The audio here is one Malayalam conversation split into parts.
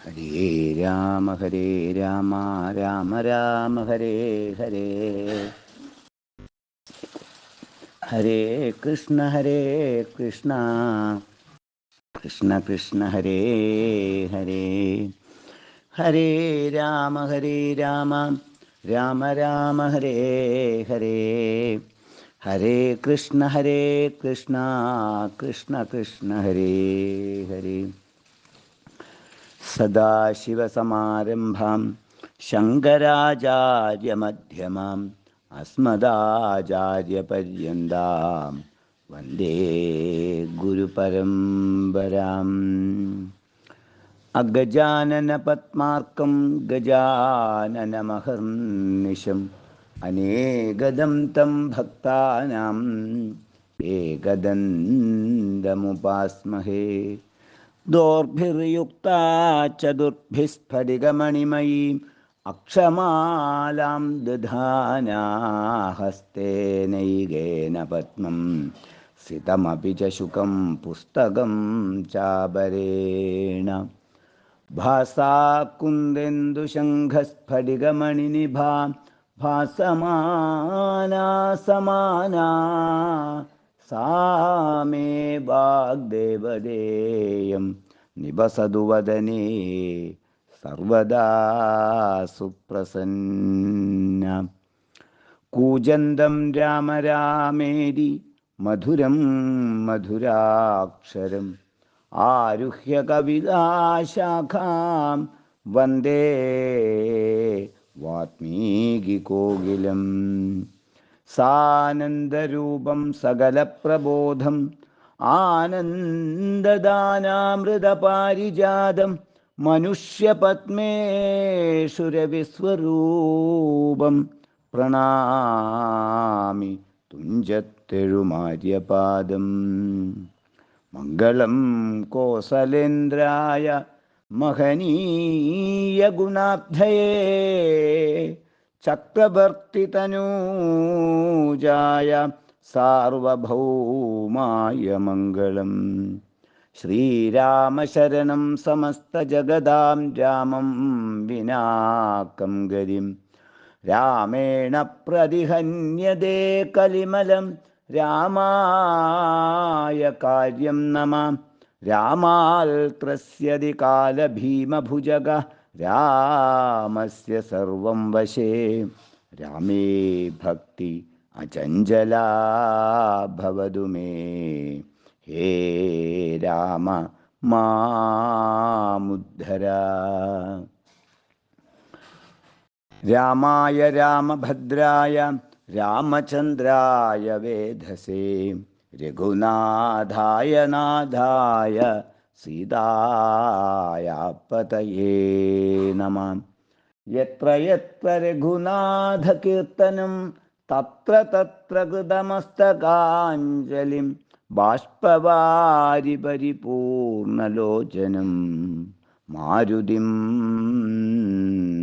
ഹരേ രാമ രാമ രാമ ഹരേ ഹരേ. ഹരേ കൃഷ്ണ കൃഷ്ണ കൃഷ്ണ ഹരേ ഹരേ. ഹരേ രാമ രാമ രാമ ഹരേ ഹരേ. ഹരേ കൃഷ്ണ കൃഷ്ണ കൃഷ്ണ ഹരേ ഹരേ. സദാശിവസമാരംഭാം ശങ്കരാചാര്യമധ്യമാം അസ്മദാചാര്യപര്യന്താം വന്ദേ ഗുരുപരമ്പരാം. അഗജാനനപദ്മാർക്കം ഗജാനനമഹർനിശം അനേകദം തം ഭക്താനാം ഏകദന്തമുപാസ്മഹേ. ദോർഭിർയുക്താ ചതുർഭിസ്ഫടികമണിമയീം അക്ഷമാലാം ദധാനാ ഹസ്തേനൈകേന പദ്മം സിതമപി ച ശുകം പുസ്തകം ചാപരേണ. ഭാസാകുന്ദേന്ദുശംഖസ്ഫടികമണിനിഭാ ഭാസമാനാ സമാനാ സാ മേ വാഗ്ദേവതേയം നിവസതു വദനേ സർവദാ സുപ്രസന്ന. കൂജന്തം രാമ രാമേതി മധുരം മധുരാക്ഷരം ആരുഹ്യ കവിതാശാഖാം വന്ദേ വാത്മീകികോകിലം. സാനന്ദരൂപം സകലപ്രബോധം ആനന്ദദാനാമൃതപാരിജാതം മനുഷ്യപത്മേഷുരവിസ്വരൂപം പ്രണാമി തുഞ്ചത്തെഴുമാര്യപാദം. മംഗളം കോസലേന്ദ്രായ മഹനീയ ഗുണാബ്ധയേ ചക്രവർത്തിതനൂജായ സാർവഭൗമായ മംഗളം. ശ്രീരാമശരണം സമസ്തജഗതാം രാമം വിനാകം ഗതിം രാമേണ പ്രതിഹന്യതേ കലിമലം രാമായ കാര്യം നമാം. രാമാൽ ത്രസ്യതി കാലഭീമഭുജഗ രാമസ്യ സർവം വശേ. രാമേ ഭക്തി അചഞ്ചലാ ഭവതു മേ. ഹേ രാമ മാമുദ്ധര. രാമായ രാമഭദ്രായ രാമചന്ദ്രായ വേധസേ രഘുനാഥായ നാഥായ സീതായ പതയേ നമഃ. യത്ര യത്ര രഘുനാഥകീർത്തനം തത്ര തത്ര കൃതമസ്തകാഞ്ജലിം ബാഷ്പവാരി പരിപൂർണലോചനം മാരുതിം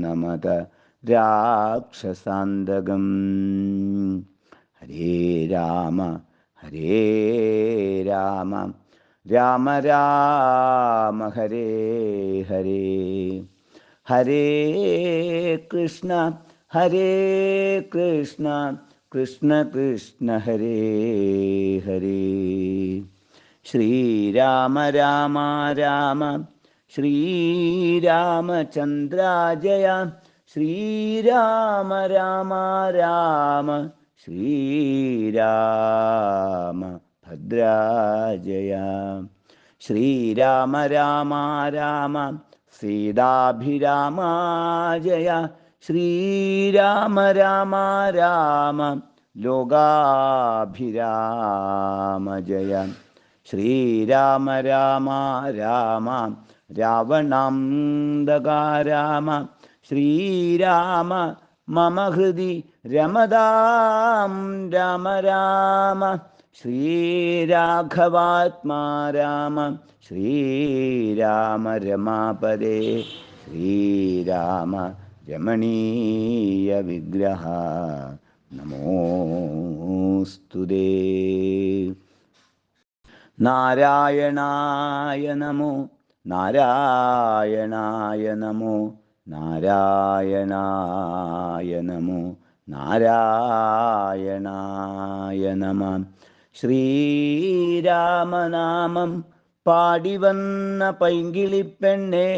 നമത രാക്ഷസാന്തകം. ഹരേ രാമ രാമ രാമ ഹരേ ഹരേ. ഹരേ കൃഷ്ണ കൃഷ്ണ കൃഷ്ണ ഹരേ ഹരേ. ശ്രീരാമ രാമ രാമ ശ്രീരാമചന്ദ്രാജയ ശ്രീരാമ രാമ രാമ ശ്രീരാമ ഭദ്രാജയ. ശ്രീരാമ രാമ രാമ സീതാഭിരാമാജയ ശ്രീരാമ രാമ രാമ ലോകാഭിരാമജയ. ശ്രീരാമ രാമ രാമ രാവണാന്തകാരാമ ശ്രീരാമ മമ ഹൃദി രമതാം രാമ രാമ. ശ്രീരാഘവാത്മാ രാമ ശ്രീരാമ രമാപദേ ശ്രീരാമ രമണീയ വിഗ്രഹ നമോസ്തുതേ. നാരായണായ നമോ നാരായണായ നമോ നാരായണായ നമോ നാരായണായ നമഃ. ശ്രീരാമനാമം പാടിവന്ന പൈങ്കിളിപ്പെണ്ണേ,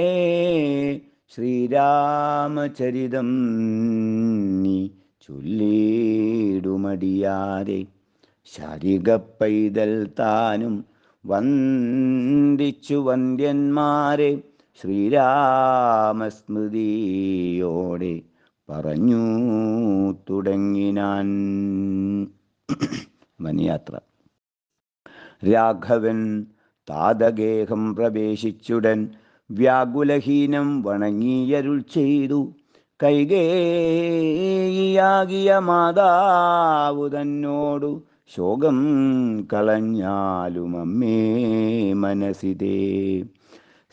ശ്രീരാമചരിതം നീ ചൊല്ലിടുമടിയാതെ. ശാരിക പൈതൽ താനും വന്ദിച്ചു വന്ദ്യന്മാരെ, ശ്രീരാമസ്മൃതിയോടെ പറഞ്ഞു തുടങ്ങിനാൻ. വനയാത്ര. രാഘവൻ താതഗേഹം പ്രവേശിച്ചുടൻ വ്യാകുലഹീനം വണങ്ങിയരുൾ ചെയ്തു. കൈകേയിയാകിയ മാതാവു തന്നോടു ശോകം കളഞ്ഞാലും അമ്മേ മനസ്സിതേ.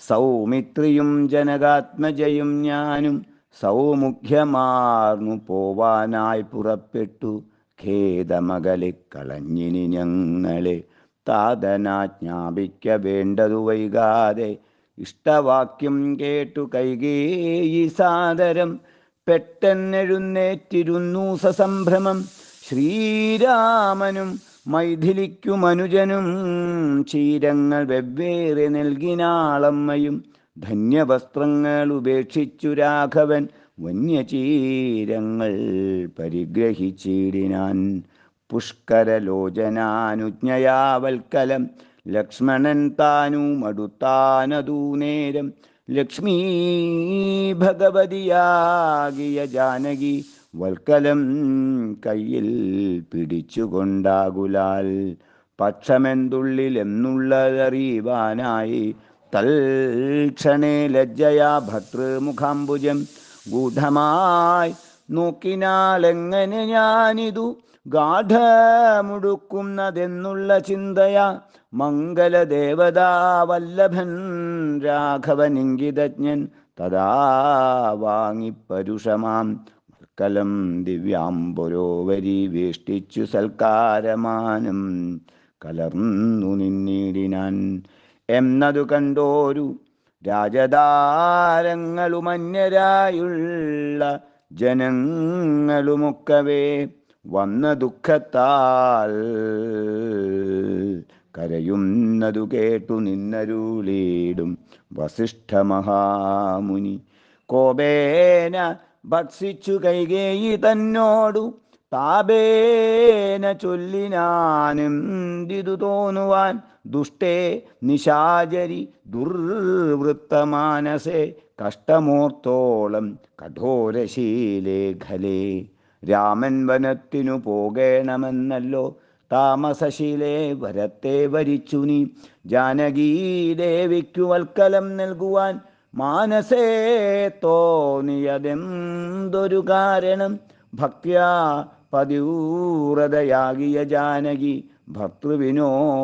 സൗമിത്രിയും ജനകാത്മജയും ഞാനും സൗമുഖ്യമാർന്നു പോവാനായി പുറപ്പെട്ടു. ഖേദമകലെ കളഞ്ഞിനി ഞങ്ങളെ താതനാജ്ഞാപിക്ക വേണ്ടതു വൈകാതെ. ഇഷ്ടവാക്യം കേട്ടു കൈകേയി സാദരം പെട്ടെന്നെഴുന്നേറ്റിരുന്നു സസംഭ്രമം. ശ്രീരാമനും മൈഥിലിക്കുമനുജനും ചീരങ്ങൾ വെവ്വേറെ നൽകിനാളമ്മയും. ധന്യവസ്ത്രങ്ങൾ ഉപേക്ഷിച്ചു രാഘവൻ വന്യചീരങ്ങൾ പരിഗ്രഹിച്ചിടിനാൻ. പുഷ്കരലോചനാനുജ്ഞയാവൽക്കലം ലക്ഷ്മണൻ താനുമടുത്താനതൂ നേരം. ലക്ഷ്മീ ഭഗവതിയാകിയ ജാനകി വൽക്കലം കയ്യിൽ പിടിച്ചുകൊണ്ടാകുലാൽ. പക്ഷമെന്തുള്ളിലെന്നുള്ളതറിയുവാനായി തൽക്ഷണേ ലജ്ജയാ ഭർതൃമുഖാംബുജം ഗൂഢമായി നോക്കിനാലെങ്ങനെ ഞാനിതു ഗാഠമുടുക്കുന്നതെന്നുള്ള ചിന്തയാ. മംഗലദേവതാ വല്ലഭൻ രാഘവനിങ്കിതജ്ഞൻ തഥാ വാങ്ങിപ്പരുഷമാം വൽക്കലം ദിവ്യാംബുരോവരി വേഷ്ടിച്ചു സൽക്കാരമാനം കലർന്നു നിന്നിടിനാൻ. എന്നതു കണ്ടോരു രാജതാരങ്ങളുമന്യരായുള്ള ജനങ്ങളുമൊക്കവേ വന്ന ദുഃഖത്താൽ കരയുന്നതു കേട്ടു നിന്നരുളീടും വസിഷ്ഠ മഹാമുനി. കോപേന ഭക്ഷിച്ചു കൈകേയി തന്നോടു താപേന ചൊല്ലിനാനെന്തിതു തോന്നുവാൻ. ദുഷ്ടേ നിശാചരി ദുർവൃത്തമാനസേ കഷ്ടമോർത്തോളം കഠോരശീലേ ഖലേ. രാമൻ വനത്തിനു പോകേണമെന്നല്ലോ താമസശീലേ വരത്തെ വരിച്ചു നീ. ജാനകീദേവിക്കു വൽക്കലം നൽകുവാൻ മാനസേ തോന്നിയതെന്തൊരു കാരണം. ഭക്ത്യാ പതിവ്രതയാകിയ ജാനകി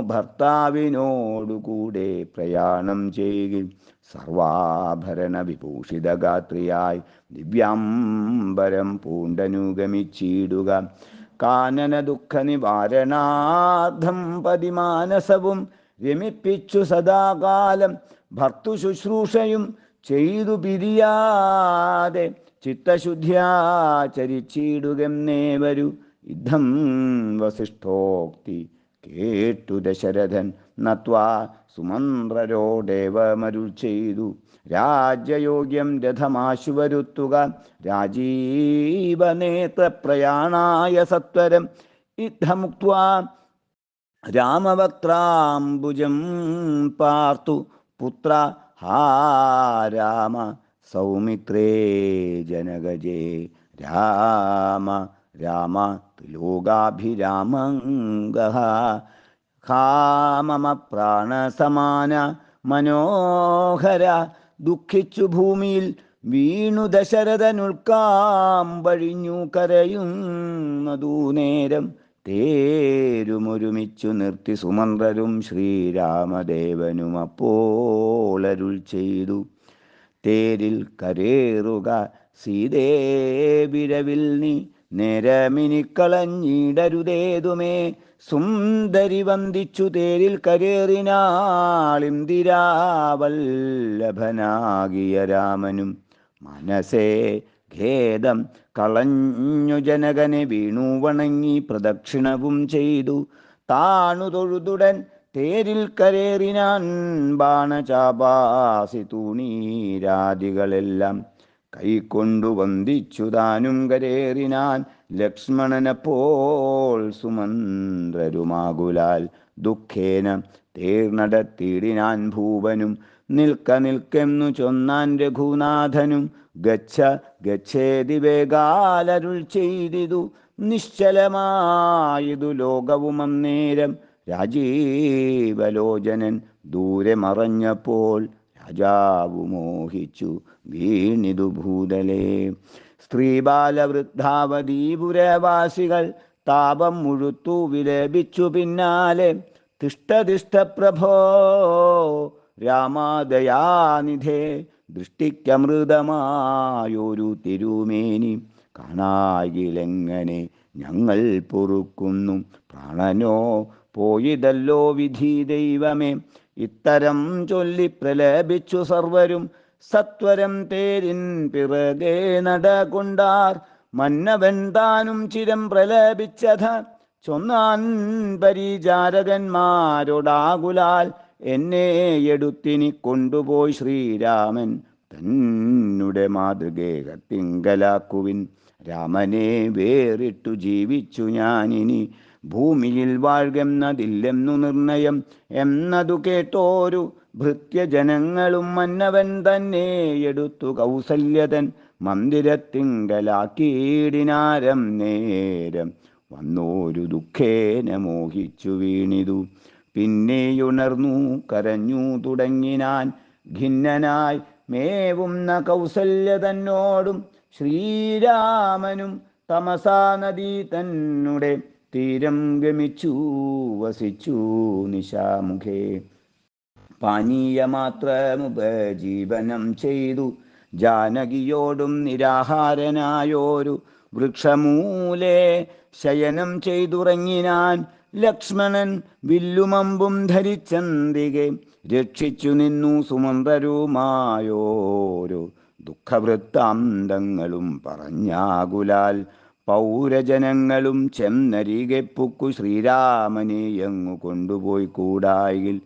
ഭർത്താവിനോടുകൂടെ പ്രയാണം ചെയ്യുക. സർവാഭരണ വിഭൂഷിത ഗാത്രിയായി ദിവ്യാംബരം പൂണ്ടനുഗമിച്ചിടുക. കാനന ദുഃഖ നിവാരണാർത്ഥം പതിമാനസവും രമിപ്പിച്ചു സദാകാലം ഭർത്തുശുശ്രൂഷയും ചെയ്തു പിരിയാതെ ചിത്തശുദ്ധ്യാ ചരിച്ചിടുകെന്നേവരു. യുദ്ധം വസിഷ്ഠോക്തി കേട്ടു ദശരഥൻ നത്വാ സുമന്ത്രരോടേവമരുൾ ചെയ്തു. രാജ്യയോഗ്യം രഥമാശു വരുത്തുക. രാജീവനേത്രപ്രയാണായ സത്വരം യുദ്ധമുക്ത്വാ രാമവക്ത്രാംബുജം പാർത്തു. പുത്ര ഹാ രാമ സൗമിത്രേ ജനകജേ. രാമ രാമ ത്രിലോകാഭിരാമംഗഃ. ഹാ മമ പ്രാണസമാന മനോഹര. ദുഃഖിച്ചു ഭൂമിയിൽ വീണു ദശരഥനുൽക്കാമ്പഴിഞ്ഞു കരയുന്നതൂ നേരം. തേരുമൊരുമിച്ചു നിർത്തി സുമന്ത്രരും ശ്രീരാമദേവനും അപ്പോളരുൾ ചെയ്തു. തേരിൽ കരേറുക സീതേ വിരവിൽ നീ നേരമിനിക്കളഞ്ഞിടരുതേതുമേ. സുന്ദരി വന്ദിച്ചു തേരിൽ കരേറിനാളിന്ദിരാവല്ലഭനാകിയ രാമനും മനസ്സേ ഖേദം കളഞ്ഞു ജനകനെ വീണു വണങ്ങി പ്രദക്ഷിണവും ചെയ്തു താണു തൊഴുതുടൻ തേരിൽ കരേറിനാൻ ബാണചാപാസി തൂണീരാദികളെല്ലാം കൈക്കൊണ്ടു വന്ദിച്ചു താനും കരേറിനാൻ ലക്ഷ്മണനെപ്പോൾ സുമന്ത്രരുമാകുലാൽ ദുഃഖേന തേർനടത്തിയിടിനാൻ ഭൂപനും നിൽക്കെന്നു ചൊന്നാൻ രഘുനാഥനും ഗച്ഛ ഗച്ഛേതി വേഗാലരുൾ ചെയ്തിതു നിശ്ചലമായതു ലോകവും അന്നേരം രാജീവലോചനൻ ദൂരെ മറഞ്ഞപ്പോൾ രാജാവു മോഹിച്ചു വീണിതു ഭൂതലേ. സ്ത്രീ ബാലവൃദ്ധാവതീപുരവാസികൾ താപം മുഴുത്തു വിലപിച്ചു പിന്നാലെ തിഷ്ടതിഷ്ട പ്രഭോ രാമദയാനിധേ ദൃഷ്ടിക്കമൃതമായൊരു തിരുമേനി കാണായിലെങ്ങനെ ഞങ്ങൾ പൊറുക്കുന്നു പ്രാണനോ പോയിതല്ലോ വിധി ദൈവമേ. ഇത്തരം ചൊല്ലി പ്രലപിച്ചു സർവരും സത്വരം തേരിൻ പിറകെ നടകൊണ്ടാർ. മന്നവൻ താനും ചിരം പ്രലപിച്ചത ചൊന്നാൻ പരിചാരകന്മാരോടാകുലാൽ എന്നെ എടുത്തിനി കൊണ്ടുപോയി ശ്രീരാമൻ തന്നുടെ മാതൃകേഹത്തിങ്കലാക്കുവിൻ. രാമനെ വേറിട്ടു ജീവിച്ചു ഞാനിനി ഭൂമിയിൽ വാഴ്കെന്നതില്ലെന്നു നിർണയം എന്നതു കേട്ടോരു ഭൃത്യജനങ്ങളും മന്നവൻ തന്നെ എടുത്തു കൗസല്യതൻ മന്ദിരത്തിങ്കലാക്കിയിടിനാരം നേരം വന്നോരു ദുഃഖേന മോഹിച്ചു വീണിതു. പിന്നെയുണർന്നു കരഞ്ഞു തുടങ്ങിനാൻ ഖിന്നനായി മേവുന്ന കൗസല്യ തന്നോടും ശ്രീരാമനും തമസാ നദീ തന്നുടെ തീരം ഗമിച്ചു വസിച്ചു നിശാമുഖേ. പാനീയമാത്രമുപജീവനം ചെയ്തു ജാനകിയോടും നിരാഹാരനായോരു വൃക്ഷമൂലേ ശയനം ചെയ്തുറങ്ങിനാൻ. ലക്ഷ്മണൻ വില്ലുമമ്പും ധരിച്ചന്തികെ രക്ഷിച്ചു നിന്നു സുമന്ത്രരുമായോരു ദുഃഖവൃത്താന്തങ്ങളും പറഞ്ഞാകുലാൽ. പൗരജനങ്ങളും ചെന്നരികെ പുക്കു ശ്രീരാമനെ എങ്ങു കൊണ്ടുപോയി കൂടായിൽ.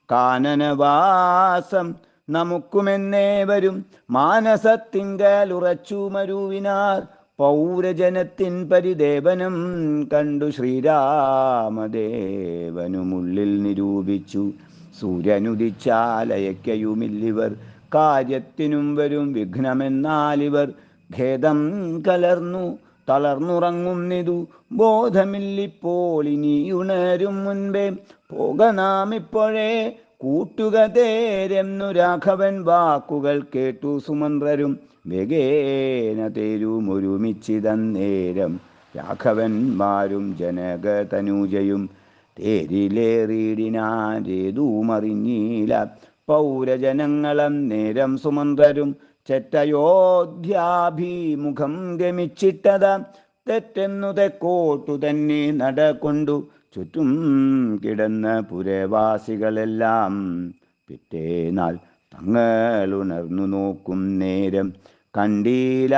കാനനവാസം നമുക്കുമെന്നേവരും മാനസത്തിങ്കലുറച്ചു മരുവിനാർ. പൗരജനത്തിൻ പരിദേവനം കണ്ടു ശ്രീരാമദേവനുമുള്ളിൽ നിരൂപിച്ചു. സൂര്യനുദിച്ചാലയക്കയുമില്ലിവർ കാര്യത്തിനും വരും വിഘ്നമെന്നാലിവർ. ഖേദം കലർന്നു തളർന്നുറങ്ങുന്നിതു ബോധമില്ലിപ്പോൾ ഇനി ഉണരും മുൻപേ. പോക നാം ഇപ്പോഴേ കൂട്ടുക തേരെന്നു രാഘവൻ വാക്കുകൾ കേട്ടു സുമന്ത്രരും വേഗേന തേരും ഒരുമിച്ചിതന്നേരം. രാഘവന്മാരും ജനകതനൂജയും തേരിലേറിയിടിനാരേതുമറിഞ്ഞീല. പൗരജനങ്ങളും നേരം സുമന്ത്രരും ചെറ്റയോധ്യാഭിമുഖം ഗമിച്ചിട്ടത തെറ്റെന്നു തെക്കോട്ടു തന്നെ നടകൊണ്ടു ചുറ്റും കിടന്ന പുരവാസികളെല്ലാം. പിറ്റേനാൾ തങ്ങളുണർന്നു നോക്കും നേരം കണ്ടീല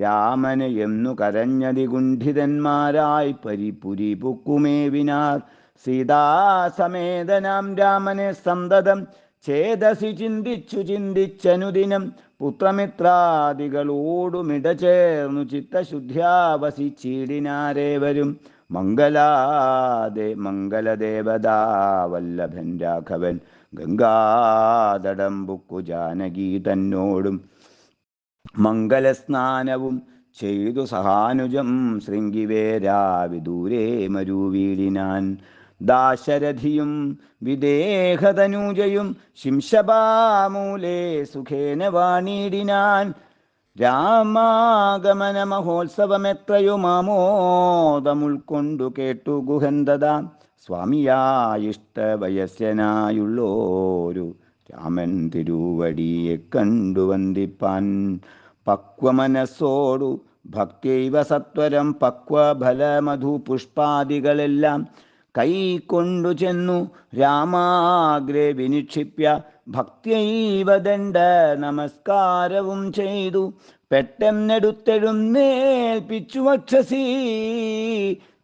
രാമന് എന്നു കരഞ്ഞതികുണ്ഠിതന്മാരായി പരിപുരി പൊക്കുമേവിനാർ. സീതാസമേതനാം രാമനെ സന്തതം ചേതസി ചിന്തിച്ചനുദിനം പുത്രമിത്രാദികളോടുമിട ചേർന്നു ചിത്തശുദ്ധ്യാവസിച്ചിടിനാരേവരും. മംഗലദേവതാ വല്ലഭൻ രാഘവൻ ഗംഗാതടം പുക്കു ജാനകി തന്നോടും മംഗലസ്നാനവും ചെയ്തു സഹാനുജം ശൃംഗിവേരാവിദൂരേ മരുവീടിനാൻ. ദാശരഥിയും വിദേഹതനൂജയും ശിംശപാമൂലേ സുഖേന വാണിടിനാൻ. രാമാഗമന മഹോത്സവമെത്രയും ആമോദമുൾക്കൊണ്ടു കേട്ടു ഗുഹന്തത. സ്വാമിയായിഷ്ടവയസ്യനായുള്ളോരു രാമൻ തിരുവടിയെ കണ്ടു വന്ദിപ്പാൻ. പക്വമനസ്സോടു ഭക്തിൈവ സത്വരം പക്വഫലമധു പുഷ്പാദികളെല്ലാം കൈക്കൊണ്ടു ചെന്നു രാമാഗ്രേ വിനിക്ഷിപ്യ ഭക്ത്യൈവ ദണ്ഡ നമസ്കാരവും ചെയ്തു. പെട്ടെന്നെടുത്തെഴുന്നേൽപ്പിച്ചു വക്ഷസി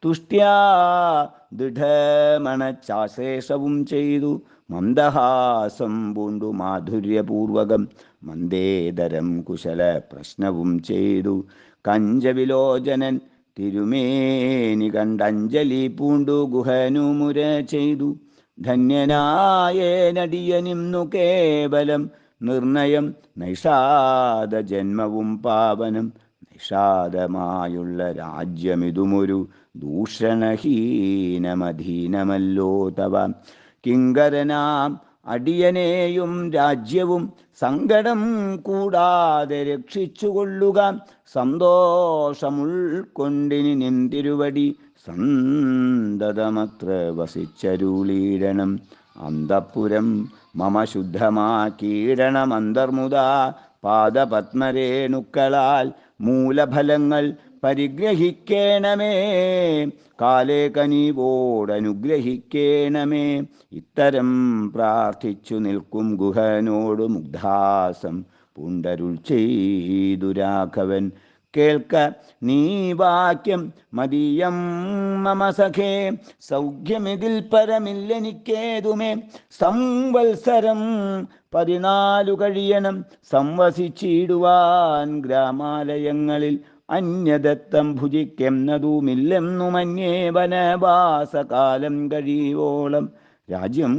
തുഷ്ട്യാ ദൃഢമണച്ചാശേഷവും ചെയ്തു. മന്ദഹാസം പൂണ്ടു മാധുര്യപൂർവകം മന്ദേതരം കുശല പ്രശ്നവും ചെയ്തു. കഞ്ചവിലോചനൻ തിരുമേനി കണ്ടഞ്ജലി പൂണ്ടു ഗുഹനുമുര ചെയ്തു. ധന്യനായേനടിയനിന്നു കേവലം നിർണയം നൈഷാദ ജന്മവും പാവനം. നിഷാദമായുള്ള രാജ്യമിതുമൊരു ദൂഷണഹീനമധീനമല്ലോ തവ. കിങ്കരനാം അടിയനെയും രാജ്യവും സങ്കടം കൂടാതെ രക്ഷിച്ചുകൊള്ളുക. സന്തോഷമുൾക്കൊണ്ടിനി നിൻ തിരുവടി സന്തതമത്ര വസിച്ചരുളീടണം. അന്തഃപുരം മമ ശുദ്ധമാക്കീടണമന്തർമുദാ പാദപത്മരേണുക്കളാൽ മൂലഫലങ്ങൾ പരിഗ്രഹിക്കേണമേ. കാലേ കനിവോടനുഗ്രഹിക്കേണമേ. ഇത്തരം പ്രാർത്ഥിച്ചു നിൽക്കും ഗുഹനോടു മുഗ്ധാസം പൂണ്ടരുൾ ചെയ്തു രാഘവൻ. കേൾക്ക നീ വാക്യം മദീയം മമ സഖേ. സൗഖ്യമിതിൽ പരമില്ലെനിക്കേതുമേ. സംവത്സരം 14 കഴിയണം സംവസിച്ചിടുവാൻ ഗ്രാമാലയങ്ങളിൽ. അന്യദത്തം ഭുജിക്കെന്നതുമില്ലെന്നു മന്യേ. വനവാസകാലം കഴിയോളം രാജ്യം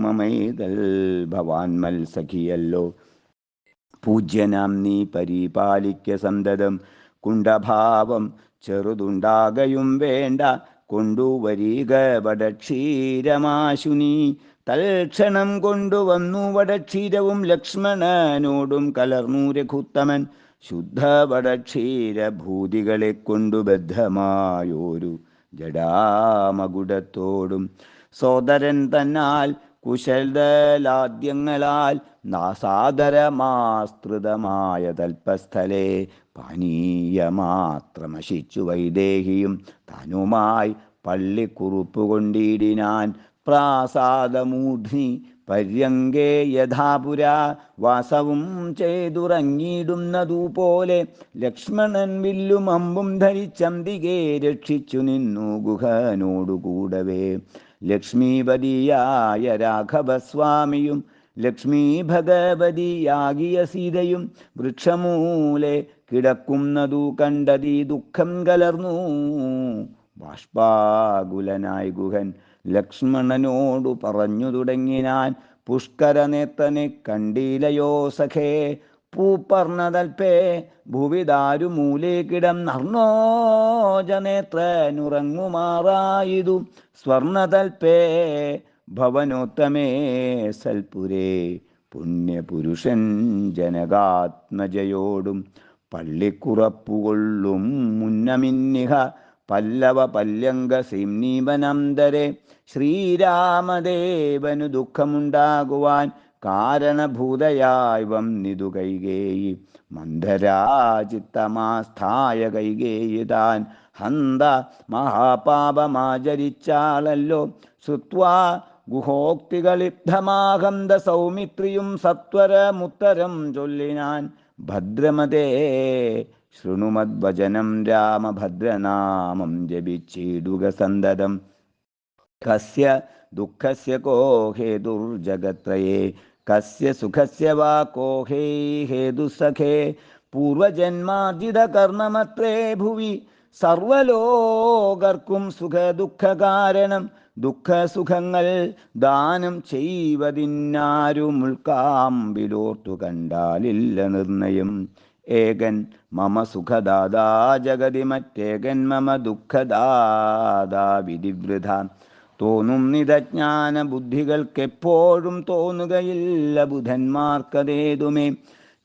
മമൈതൽ ഭവാൻമൽ സഖിയല്ലോ. പൂജ്യനാം നീ പരിപാലിക്ക സന്തതം. കുണ്ഠഭാവം ചെറുതുണ്ടാകയും വേണ്ട. കൊണ്ടുവരീക വടക്ഷീരമാശുനി. തൽക്ഷണം കൊണ്ടുവന്നു വടക്ഷീരവും ലക്ഷ്മണനോടും കലർന്നു രഘുത്തമൻ. ശുദ്ധ വടക്ഷീരഭൂതികളെ കൊണ്ടു ബദ്ധമായോരു ജടാമകുടത്തോടും സോദരൻ തന്നാൽ കുശലദലാദ്യങ്ങളാൽ നാസാദരമാസ്തൃതമായ തൽപ്പസ്ഥലെ പാനീയമാത്രമശിച്ചു വൈദേഹിയും താനുമായി പള്ളിക്കുറുപ്പുകൊണ്ടിടിനാൻ. പ്രാസാദമൂഢ്നി പര്യങ്കേ യഥാപുരാ വാസവും ചെയ്തുറങ്ങിയിടുന്നതുപോലെ. ലക്ഷ്മണൻ വില്ലും അമ്പും ധരിച്ചന്തികെ രക്ഷിച്ചു നിന്നു ഗുഹനോടുകൂടവേ. ലക്ഷ്മീപതിയായ രാഘവസ്വാമിയും ലക്ഷ്മീ ഭഗവതിയാകിയ സീതയും വൃക്ഷമൂലെ കിടക്കുന്നതു കണ്ടതീ ദുഃഖം കലർന്നു. ബാഷ്പാകുലനായി ഗുഹൻ ലക്ഷ്മണനോടു പറഞ്ഞു തുടങ്ങിനാൻ. പുഷ്കരനേത്രനെ കണ്ടീലയോ സഖേ. പൂപ്പർണതൽപേ ഭുവിദാരു മൂലേ കിടന്നർണോജനേത്രനുറങ്ങുമാറായിതു. സ്വർണതൽപേ ഭവനോത്തമേ സൽപുരേ പുണ്യപുരുഷൻ ജനകാത്മജയോടും പള്ളിക്കുറപ്പുകൊള്ളും മുന്നമിന്നിഹ പല്ലവ പല്യങ്ക സിംനീവനന്തരെ. ശ്രീരാമദേവനു ദുഃഖമുണ്ടാകുവാൻ കാരണഭൂതയായി വന്നിതു കൈകേയി. മന്ധരാചിത്തമാസ്ഥായ കൈകേയി താൻ ഹന്ത മഹാപാപമാചരിച്ചാളല്ലോ. ശ്രുത്വാ ഗുഹോക്തികളിബ്ധമാഹന്ത സൗമിത്രിയും സത്വരമുത്തരം ചൊല്ലിനാൻ. ഭദ്രമതേ ശൃണുമദ്വചനം രാമഭദ്രനാമം ജപിച്ചിടുക സന്തതം. കസ്യ ദുഃഖസ്യ കോ ഹേതുർജഗത്രയേ. കസ്യ സുഖസ്യ വാ കോ ഹേതുസഖേ. പൂർവജന്മാർജിത കർമ്മമത്രേ ഭുവി. സർവലോകർക്കും സുഖദുഃഖ കാരണം. ദുഃഖസുഖങ്ങൾ ദാനം ചെയ്വതിന്നാരും ഉൾക്കാമ്പിലോർത്തു കണ്ടാലില്ല നിർണയം. ഏകൻ മമ സുഖദാതാ ജഗതി മറ്റേകൻ മമ ദുഃഖദാതാ വിധിവൃഥ. തോന്നും നിതജ്ഞാന ബുദ്ധികൾക്കെപ്പോഴും തോന്നുകയില്ല ബുധന്മാർക്കതേതുമേ.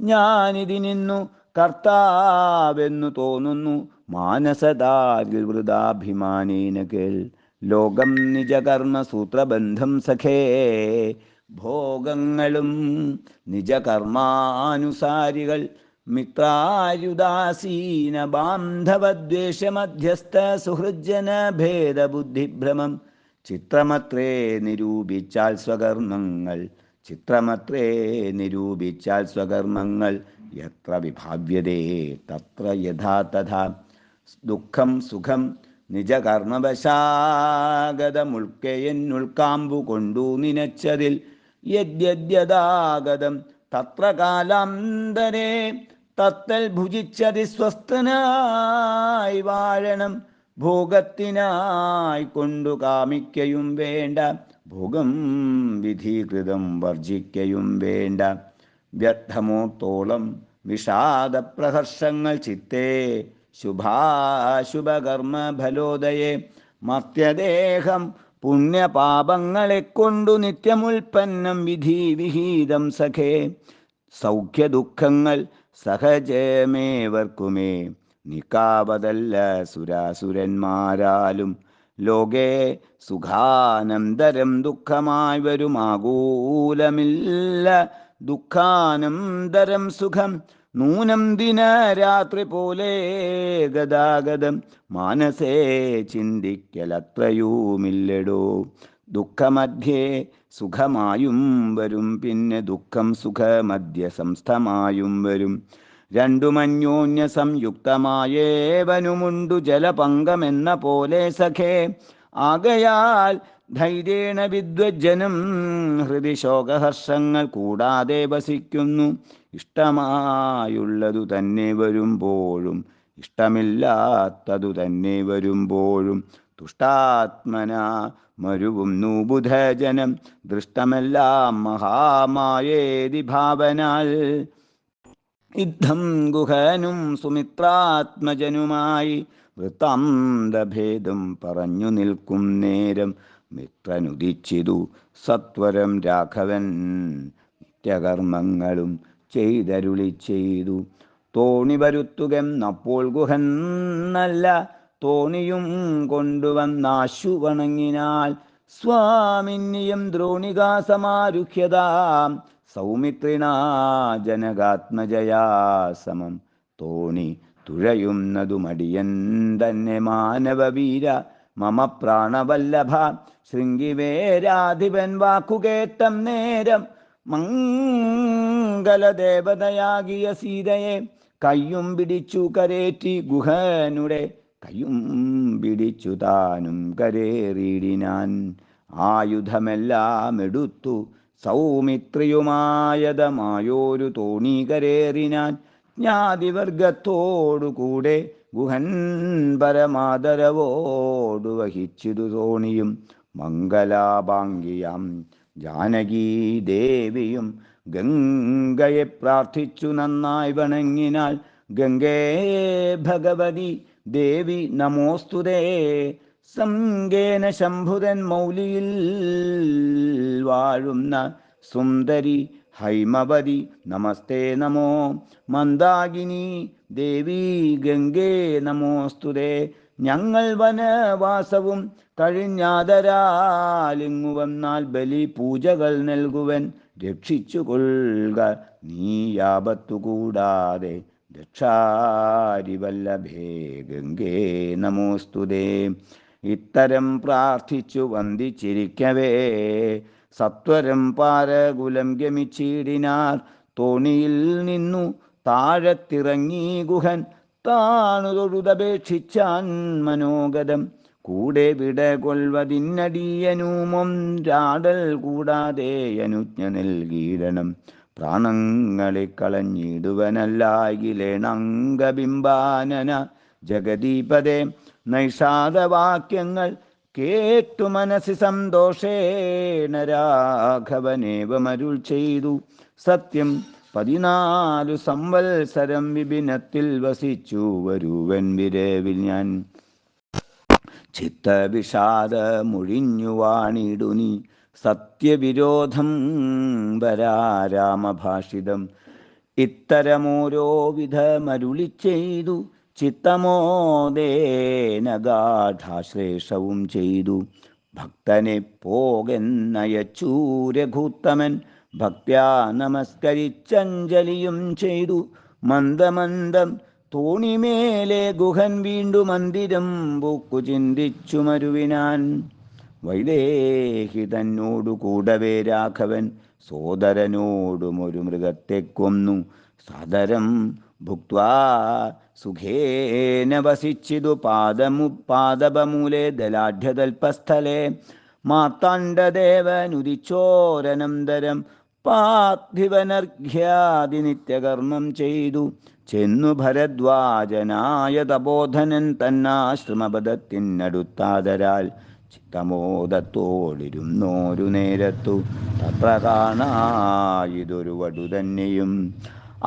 ഞാനിതിനിന്നു കർത്താവെന്നു തോന്നുന്നു മാനസതാരിൽ വൃതാഭിമാനേന കേൾ. ലോകം നിജകർമ്മ സൂത്രബന്ധം സഖേ. ഭോഗങ്ങളും നിജകർമാനുസാരികൾ. മിത്രാരുദാസീന ബാന്ധവദ്വേഷമധ്യസ്ഥ സുഹൃജ്ജന ഭേദബുദ്ധിഭ്രമം. ചിത്രമത്രേ നിരൂപിച്ചാൽ സ്വകർമ്മങ്ങൾ, ചിത്രമത്രേ നിരൂപിച്ചാൽ സ്വകർമ്മങ്ങൾ, എത്ര വിഭാവ്യതേ തത്ര യഥാ തഥാ. ദുഃഖം സുഖം നിജകർമ്മവശാഗതമുൾക്കയെന്നുൾക്കാമ്പു കൊണ്ടു നിനച്ചതിൽ യദ്യദ്യതാഗതം തത്ര കാലാന്തരേ തത്തൽ ഭുജിച്ചതി സ്വസ്ഥനായി വാഴണം. ഭോഗത്തിനായി കൊണ്ടു കാമിക്കയും വേണ്ട, ഭോഗം വിധീകൃതം വർജിക്കയും വേണ്ട. വ്യർത്ഥമോത്തോളം വിഷാദപ്രഹർഷങ്ങൾ ചിത്തേ ശുഭാശുഭകർമ്മ ഫലോദയെ. മർത്യദേഹം പുണ്യപാപങ്ങളെ കൊണ്ടു നിത്യമുൽപ്പന്നം വിധി വിഹിതം സഖേ. സൗഖ്യദുഃഖങ്ങൾ സഹജമേവർക്കുമേ, നിക്കാവതല്ല സുരാസുരന്മാരാലും. ലോകേ സുഖാനന്തരം ദുഃഖമായി വരുമാകൂലമില്ല, ദുഃഖാനന്തരം സുഖം നൂനം ദിനരാത്രി പോലെ ഗതാഗതം. മാനസേ ചിന്തിക്കലത്രയുമില്ലടോ. ദുഃഖമധ്യേ സുഖമായും വരും, പിന്നെ ദുഃഖം സുഖമധ്യ സംസ്ഥമായും വരും. രണ്ടുമന്യോന്യ സംയുക്തമായേവനുമുണ്ടു ജലപങ്കമെന്ന പോലെ സഖേ. ആകയാൽ ധൈര്യേണ വിദ്വജ്ജനം ഹൃദി ശോകഹർഷങ്ങൾ കൂടാതെ വസിക്കുന്നു. ഇഷ്ടമായുള്ളതു തന്നെ വരുമ്പോഴും ഇഷ്ടമില്ലാത്തതു തന്നെ വരുമ്പോഴും തുഷ്ടാത്മന മരുവുന്നു ബുധജനം. ദൃഷ്ടമെല്ലാം മഹാമായേതി ഭാവനാൽ യുദ്ധം ഗുഹനും സുമിത്രാത്മജനുമായി വൃത്താന്തഭേദം പറഞ്ഞു നിൽക്കും നേരം മിത്രനുദിച്ചിതു സത്വരം രാഘവൻ. നിത്യകർമ്മങ്ങളും ചെയ്തരുളി ചെയ്തു. തോണി വരുത്തുകെന്നപ്പോൾ ഗുഹൻ നല്ല തോണിയും കൊണ്ടുവന്നാശു വണങ്ങിനാൽ. സ്വാമിന്യം ദ്രോണികാസമാരുഹ്യതാം സൗമിത്രിണാ ജനകാത്മജയാ സമം. തോണി തുഴയുന്നതു മടിയൻ തന്നെ മാനവവീര മമ പ്രാണവല്ലഭ. ശൃംഗിവേരാധിപൻ വാക്കുകേട്ടം നേരം മംഗലദേവതയാകിയ സീതയെ കയ്യും പിടിച്ചു കരേറ്റി ഗുഹനുടെ കയ്യും പിടിച്ചു താനും കരേറിയിടിനാൻ. ആയുധമെല്ലാം എടുത്തു സൗമിത്രിയുമായതമായോരു തോണി കരേറിനാൻ. ജ്ഞാതിവർഗത്തോടുകൂടെ ഗുഹൻ പരമാദരവോടു വഹിച്ചിതു തോണിയും. മംഗലാഭാംഗിയാം ജാനകീ ദേവിയും ഗംഗയെ പ്രാർത്ഥിച്ചു നന്നായി വണങ്ങിനാൾ. ഗംഗേ ഭഗവതി ദേവി നമോസ്തുതേ. സംഗേന ശംഭുതൻ മൗലിയിൽ വാഴുന്ന സുന്ദരി ഹൈമവതി നമസ്തേ നമോ. മന്ദാകിനി ദേവി ഗംഗേ നമോസ്തുതേ. ഞങ്ങൾ വനവാസവും കഴിഞ്ഞാദരാലിങ്ങു വന്നാൽ ബലി പൂജകൾ നൽകുവൻ. രക്ഷിച്ചു കൊള്ളുക നീ യാപത്തു കൂടാതെ. ദക്ഷാരിവല്ലഭേ ഗംഗേ നമോസ്തുതേ. ഇത്തരം പ്രാർത്ഥിച്ചു വന്ദിച്ചിരിക്കവേ സത്വരം പാരകുലം ഗമിച്ചിടിനാർ. തോണിയിൽ നിന്നു താഴത്തിറങ്ങി ഗുഹൻ താണു തൊഴുതപേക്ഷിച്ചാൻ മനോഗതം. കൂടെ വിട കൊൽവതിന്നടിയനുമൊരാടൽ കൂടാതെ അനുജ്ഞ നൽകിയിടണം. പ്രാണങ്ങളെ കളഞ്ഞിടുവനല്ലായിലേണംഗബിംബാനന ജഗദീപദേ. നൈഷാദവാക്യങ്ങൾ കേട്ടു മനസ്സി സന്തോഷേണ രാഘവനേവമരുൾ ചെയ്തു. സത്യം 14 സംവത്സരം വിപിനത്തിൽ വസിച്ചു വരുവൻ വിരവിൽ ഞാൻ. ചിത്തവിഷാദമൊഴിഞ്ഞു വാണിടുനി സത്യവിരോധം വരാരാമഭാഷിതം. ഇത്തരമോരോ വിധമരുളി ചെയ്തു ചിത്തമോദേന ഗാഠാശ്ലേഷവും ചെയ്തു. ഭക്തനെ പോകെന്നയച്ചു രഘുത്തമൻ. ഭക്ത്യാ നമസ്കരിച്ചഞ്ജലിയും ചെയ്തു. മന്ദമന്ദം തോണിമേലെ ഗുഹൻ വീണ്ടു മന്ദിരം പൂക്കു ചിന്തിച്ചു മരുവിനാൻ. വൈദേഹി തന്നോടു കൂടവേ രാഘവൻ സോദരനോടും ഒരു മൃഗത്തെ കൊന്നു. സാദരം ഭുക്വാ സുഖേന വസിച്ചിതു പാദപമൂലേ ദലാഢ്യതൽപസ്ഥലേ. മാർത്താണ്ഡദേവനുദിച്ചോരനന്തരം പാർത്ഥിവനർഘ്യാതി നിത്യകർമ്മം ചെയ്തു. ചെന്നു ഭരദ്വാജനായ തപോധനൻ തന്നാശ്രമപദത്തിനടുത്താതരാൽ ചിത്തമോദത്തോടിരുന്നോരു നേരത്തു തത്ര കാണായിതൊരു വടു തന്നെയും.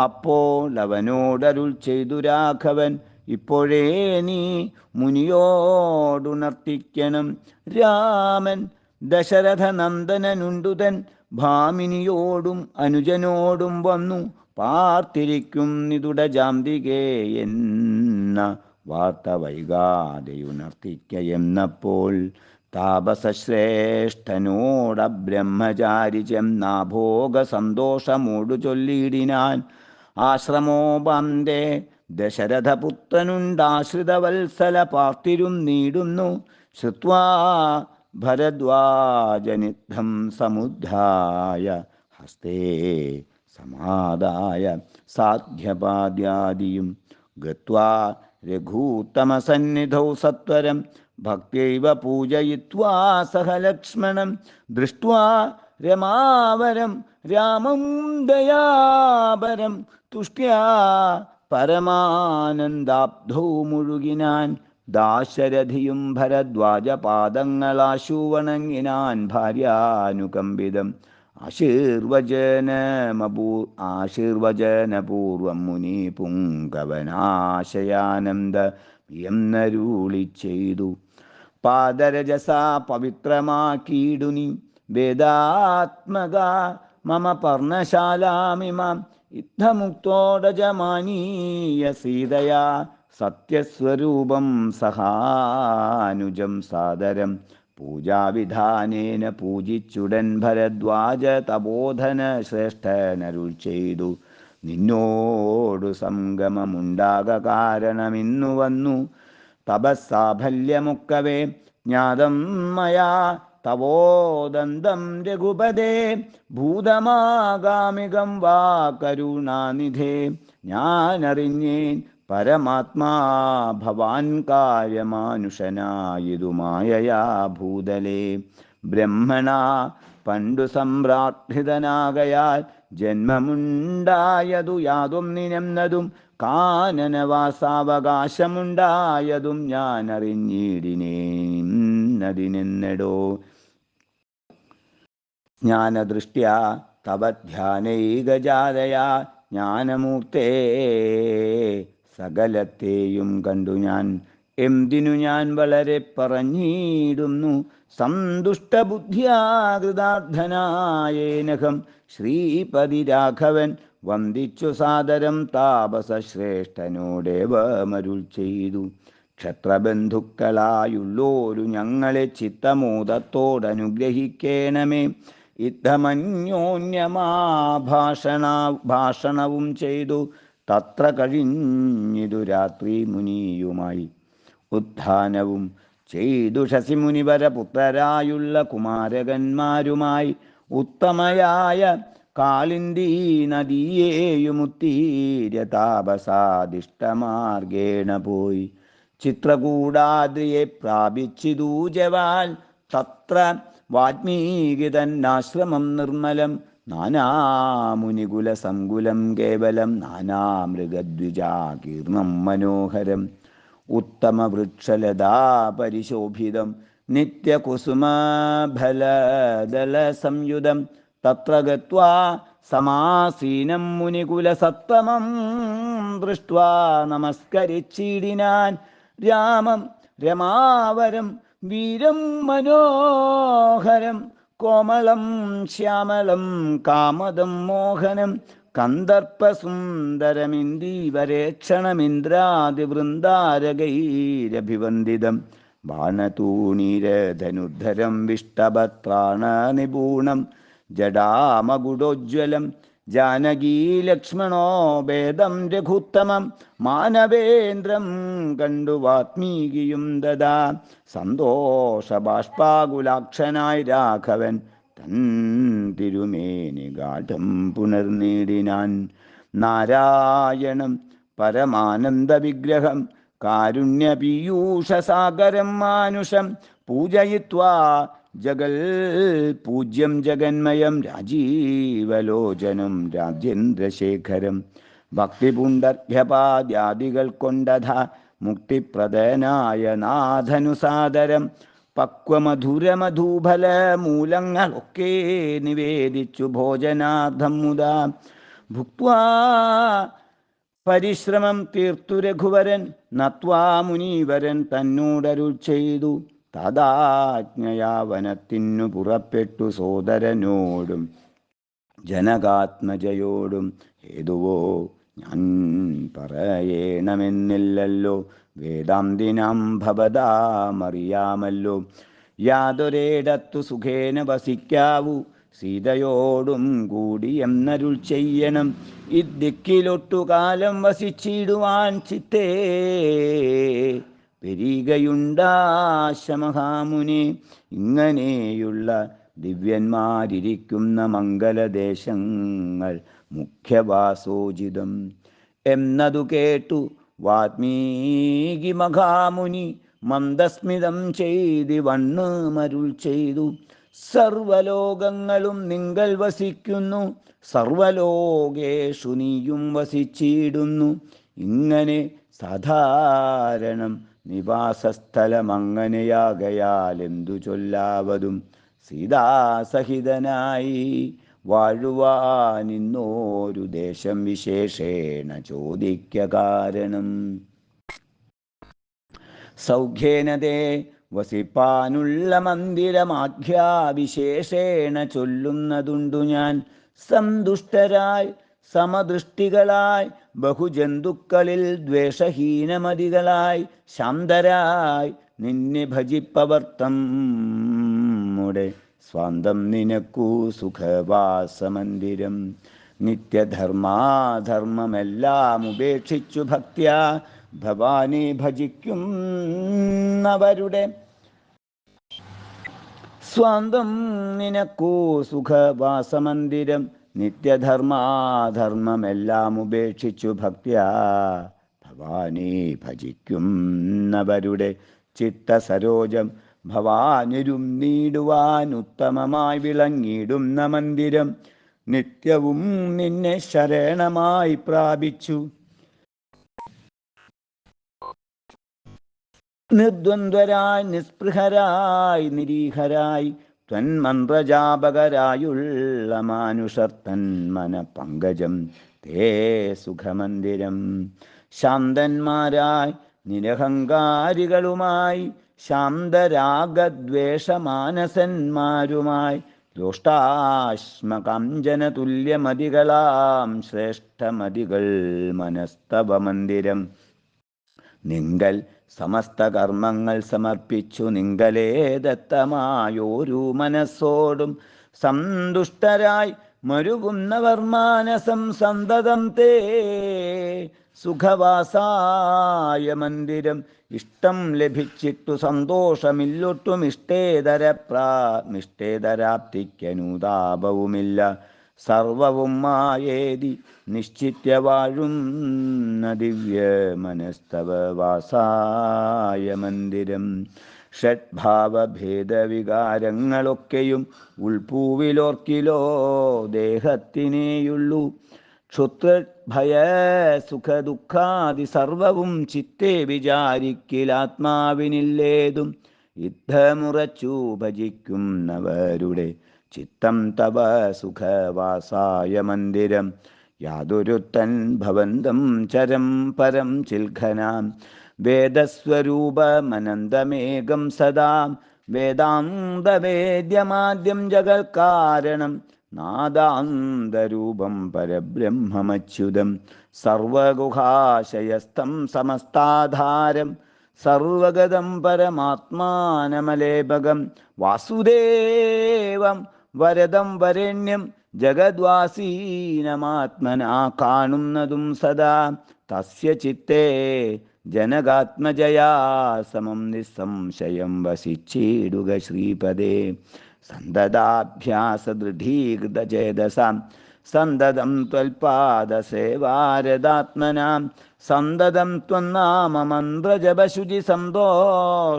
അപ്പോൾ അവനോടരുൾ ചെയ്തു രാഘവൻ, ഇപ്പോഴേ നീ മുനിയോടുണർത്തിക്കണം. രാമൻ ദശരഥ നന്ദനനുണ്ടുതൻ ഭാമിനിയോടും അനുജനോടും വന്നു പാർത്തിരിക്കുന്നിതുട ജാംതികേ എന്ന വാർത്ത വൈകാതെയുണർത്തിക്കയെന്നപ്പോൾ താപസശ്രേഷ്ഠനോട ബ്രഹ്മചാരി ചെന്നാഭോഗ സന്തോഷമോടു ചൊല്ലിയിടിനാൻ. ആശ്രമോപന്തേ ദശരഥപുത്രനുണ്ടാശ്രിതവത്സല പാർത്തിരും നീടുന്നു. ശ്രുത്വാ ഭരദ്വാജനിദ്ധം സമുദ്ധായ ഹസ്തേ സമാദായ സാധ്യപാദ്യാദിയും ഗത്വാ രഘൂത്തമസന്നിധൗ സത്വരം ഭക്ത്യൈവ പൂജയിത്വാ സഹ ലക്ഷ്മണം ദൃഷ്ട്വാ രമാവരം രാമം ദയാപരം തുഷ്ട്യാ പരമാനന്ദാബ്ധൗ മുഴുകിനാൻ. ദാശരഥിയും ഭരദ്വാജ പാദങ്ങളാശുവണങ്ങിനാൻ ഭാര്യാനുകമ്പിതം. ആശീർവചനപൂർവം മുനി പുങ്കവനാശയാനന്ദ യംനരുളി ചെയ്തു. പാദരജസ പവിത്രമാക്കിയിടുനി വേദാത്മക മമ പർണശാലാമിമാം. യുദ്ധമുക്തോടജമാനീയ സീതയാ സത്യസ്വരൂപം സഹാനുജം സാദരം പൂജാവിധാനേന പൂജിച്ചുടൻ ഭരദ്വാജ തപോധന ശ്രേഷ്ഠനരുൾ ചെയ്തു. നിന്നോടു സംഗമമുണ്ടാക കാരണമിന്നു വന്നു തപസ്സാഫല്യമൊക്കവേ ജ്ഞാതം മയാ തവോദന്തം രഘുപദേ. ഭൂതമാഗാമികം വാ കരുണാനിധേ ഞാനറിഞ്ഞേൻ പരമാത്മാ ഭവാൻ കാര്യമാനുഷനായിതു മായയാ ഭൂതലേ. ബ്രഹ്മണ പണ്ടു സമ്രാർഹിതനാകയാൽ ജന്മമുണ്ടായതു യാതൊന്നിനെന്നതും കാനനവാസാവകാശമുണ്ടായതും ഞാൻ അറിഞ്ഞിടിനേന്നതിനെന്നടോ. ജ്ഞാനദൃഷ്ട്യാ തവ ധ്യാനൈകജാതയാ ജ്ഞാനമൂർത്തേ സകലത്തെയും കണ്ടു ഞാൻ. എന്തിനു ഞാൻ വളരെ പറഞ്ഞിടുന്നു സന്തുഷ്ടബുദ്ധ്യാകൃതാർത്ഥനായേനകം. ശ്രീപതി രാഘവൻ വന്ദിച്ചു സാദരം താപസശ്രേഷ്ഠനോടേവമരുൾ ചെയ്തു. ക്ഷത്രബന്ധുക്കളായുള്ളോരു ഞങ്ങളെ ചിത്തമോദത്തോടനുഗ്രഹിക്കേണമേ. യുദ്ധമന്യോന്യമാ ഭാഷണവും ചെയ്തു തത്ര കഴിഞ്ഞിതു രാത്രി മുനിയുമായി. ഉത്ഥാനവും ചെയ്തു ശശിമുനിവര പുത്രരായുള്ള കുമാരകന്മാരുമായി ഉത്തമയായ കാളിന്ദീ നദിയേയുമുത്തീര താപസാദിഷ്ടമാർഗേണ പോയി. ചിത്രകൂടാദ്രിയെ പ്രാപിച്ചിതൂജവാൽ തത്ര വാൽമീകിതന്നാശ്രമം നിർമ്മലം. നാനാമുനികുലസങ്കുലം കേവലം നാനാമൃഗദ്വിജാകീർണം മനോഹരം. ഉത്തമവൃക്ഷലതാ പരിശോഭിതം നിത്യകുസുമഫലദളസംയുതം. തത്ര ഗത്വാ സമാസീനം മുനികുലസത്തമം ദൃഷ്ട്വാ നമസ്കരിച്ചിടിനാൻ. രാമം രമാവരം വീരം മനോഹരം കോമളം ശ്യാമളം കാമദം മോഹനം. കന്ദർപ്പസുന്ദരമിന്ദീവരേക്ഷണമിന്ദ്രാദിവൃന്ദാരകൈരഭിവന്ദിതം. ബാണതൂണീരധനുദ്ധരം വിഷ്ടഭത്രാണനിപൂണം ജഡാമകുടോജ്വലം. ജാനകീ ലക്ഷ്മണോ ഭേദം രഘുത്തമം മാനവേന്ദ്രം കണ്ടു വാത്മീകിയും ദദാ. സന്തോഷബാഷ്പാകുലാക്ഷനായി രാഘവൻ തൻ തിരുമേനി ഗാഠം പുനർനീടിനാൻ. നാരായണം പരമാനന്ദ വിഗ്രഹം കാരുണ്യപീയൂഷസാഗരം മാനുഷം പൂജയിത്വാ ജഗൽ പൂജ്യം ജഗന്മയം രാജീവലോചനം രാജേന്ദ്രശേഖരം. ഭക്തിപുണ്ടർഭ്യപാദ്യാദികൾ കൊണ്ടധ മുക്തിപ്രദനായ നാഥനുസാദരം പക്വമധുരമധൂഫല മൂലങ്ങളൊക്കെ നിവേദിച്ചു ഭോജനാർത്ഥം മുതാ. ഭുക്വാ പരിശ്രമം തീർത്തു രഘുവരൻ നത്വാ മുനീവരൻ തന്നോടരുൾ ചെയ്തു. തദാജ്ഞയാ വനത്തിനു പുറപ്പെട്ടു സോദരനോടും ജനകാത്മജയോടും. ഹേതുവോ ഞാൻ പറയണമെന്നില്ലല്ലോ, വേദാന്തിനാം ഭവതാമറിയാമല്ലോ. യാതൊരേടത്തു സുഖേന വസിക്കാവൂ, സീതയോടും കൂടി എന്നരുൾ ചെയ്യണം. ഇദ്ദിക്കിലൊട്ടുകാലം വസിച്ചിടുവാൻ ചിത്തേ പെരികയുണ്ടാശമഹാമുനി. ഇങ്ങനെയുള്ള ദിവ്യന്മാരിരിക്കുന്ന മംഗലദേശങ്ങൾ മുഖ്യവാസോചിതം എന്നതു കേട്ടു വാത്മീകി മഹാമുനി മന്ദസ്മിതം ചെയ്തി വണ്ണ് മരുൾ ചെയ്തു. സർവലോകങ്ങളും നിങ്കൽ വസിക്കുന്നു, സർവലോകേഷു നീയും വസിച്ചിടുന്നു. ഇങ്ങനെ സാധാരണം നിവാസസ്ഥലമങ്ങനെയാകയാൽ എന്തു ചൊല്ലാവതും. സീതാസഹിതനായി വാഴുവാനിന്നോരു ദേശം വിശേഷേണ ചോദിക്ക കാരണം. സൗഖ്യേനതേ വസിപ്പാനുള്ള മന്ദിരമാഖ്യാവിശേഷേണ ചൊല്ലുന്നതുണ്ടു ഞാൻ. സന്തുഷ്ടരായി സമദൃഷ്ടികളായി ബഹുജന്തുക്കളിൽ ദ്വേഷഹീനമതികളായി ശാന്തരായി നിന്നെ ഭജിപ്പവർത്തം മുടെ സ്വാന്തം നിനക്കു സുഖവാസമന്ദിരം. നിത്യധർമാധർമ്മമെല്ലാം ഉപേക്ഷിച്ചു ഭക്ത്യാ ഭവാനെ ഭജിക്കുന്നവരുടെ സ്വാന്തം നിനക്കു സുഖവാസമന്ദിരം. നിത്യധർമാധർമ്മമെല്ലാം ഉപേക്ഷിച്ചു ഭക്ത്യാ ഭവാനെ ഭജിക്കുന്നവരുടെ ചിത്തസരോജം ഭവാനിരും നീടുവാൻ ഉത്തമമായി വിളങ്ങിടുന്ന മന്ദിരം. നിത്യവും നിന്നെ ശരണമായി പ്രാപിച്ചു നിർദ്വന്ദ്വരായി നിസ്പൃഹരായി നിരീഹരായി ത്വന്മന്ത്രജാപകരായുള്ള മാനുഷർ തന്മന പങ്കജം തേ സുഖമന്ദിരം. ശാന്തന്മാരായി നിരഹങ്കാരികളുമായി ശാന്തരാഗദ്വേഷമാനസന്മാരുമായി ദോഷ്ടാശ്മകാഞ്ചനതുല്യമതികളാം ശ്രേഷ്ഠമതികൾ മനസ്തവ മന്ദിരം. നിങ്കൽ സമസ്ത കർമ്മങ്ങൾ സമർപ്പിച്ചു നിങ്കലേ ദത്തമായോരു മനസ്സോടും സന്തുഷ്ടരായി മരുകുന്നവർ മാനസം സന്തതം തേ സുഖവാസായ മന്ദിരം. ഇഷ്ടം ലഭിച്ചിട്ടു സന്തോഷമില്ലൊട്ടും ഇഷ്ടേതരാപ്തിക്കനുതാപവുമില്ല. സർവവും മായേതി നിശ്ചിത്യ വാഴുന്ന ദിവ്യ മനസ്തവ വാസായ മന്ദിരം. ഷഡ്ഭാവഭേദവികാരങ്ങളൊക്കെയും ഉൾപ്പൂവിലോർക്കിലോ ദേഹത്തിനേയുള്ളൂ. ക്ഷുത്രഭയ സുഖദുഃഖാദി സർവവും ചിത്തേ വിചാരിക്കിലാത്മാവിനില്ലേതും. യുദ്ധമുറച്ചു ഭജിക്കുന്നവരുടെ ചിത്തം തവ സുഖവാസായ മന്ദിരം. യാതൊരുത്തൻ ഭവന്തം ചരം പരം ചിൽഘനാം വേദസ്വരൂപമനന്തമേകം സദാ. വേദാന്തവേദ്യമാദ്യം ജഗൽക്കാരണം നാദാന്തരൂപം പരബ്രഹ്മമച്യുതം. സർവഗുഹാശയസ്ഥം സമസ്താധാരം സർവഗതം പരമാത്മാനമലേപകം. വാസുദേവം വരദം വരണ്യം ജഗദ്വാസീനമാത്മനാ കാണുന്നതും സദാ തസ്യ ചിത്തേ ജനകാത്മജയാ സമം നിസ്സംശയം വസിച്ചിടുക ശ്രീപദേ സന്തതാഭ്യാസദൃഢീകൃതചേതസാം സന്തതം ത്വൽപാദസേവാരതാത്മനാം സന്തതം ത്വന്നാമമന്ത്രജപശുചി സന്തോഷചേതസാം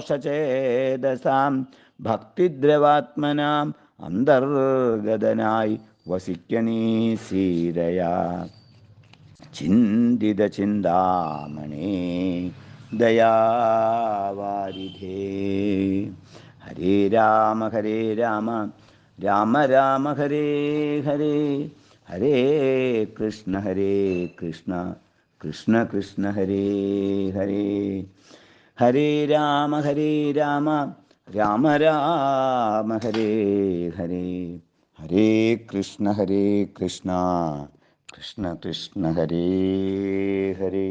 ഭക്തിദ്രവാത്മനാം അന്തർഗതനായി വസിക്കണീ സീതയാ ചിന്തിത ചിന്താമണേ ദയാവാരിധേ ഹരേ രാമ രാമ രാമ ഹരേ ഹരേ ഹരേ കൃഷ്ണ കൃഷ്ണ കൃഷ്ണ ഹരേ ഹരേ ഹരേ രാമ രാമ രാമ ഹരേ ഹരേ ഹരേ കൃഷ്ണ കൃഷ്ണ കൃഷ്ണ കൃഷ്ണ ഹരേ ഹരേ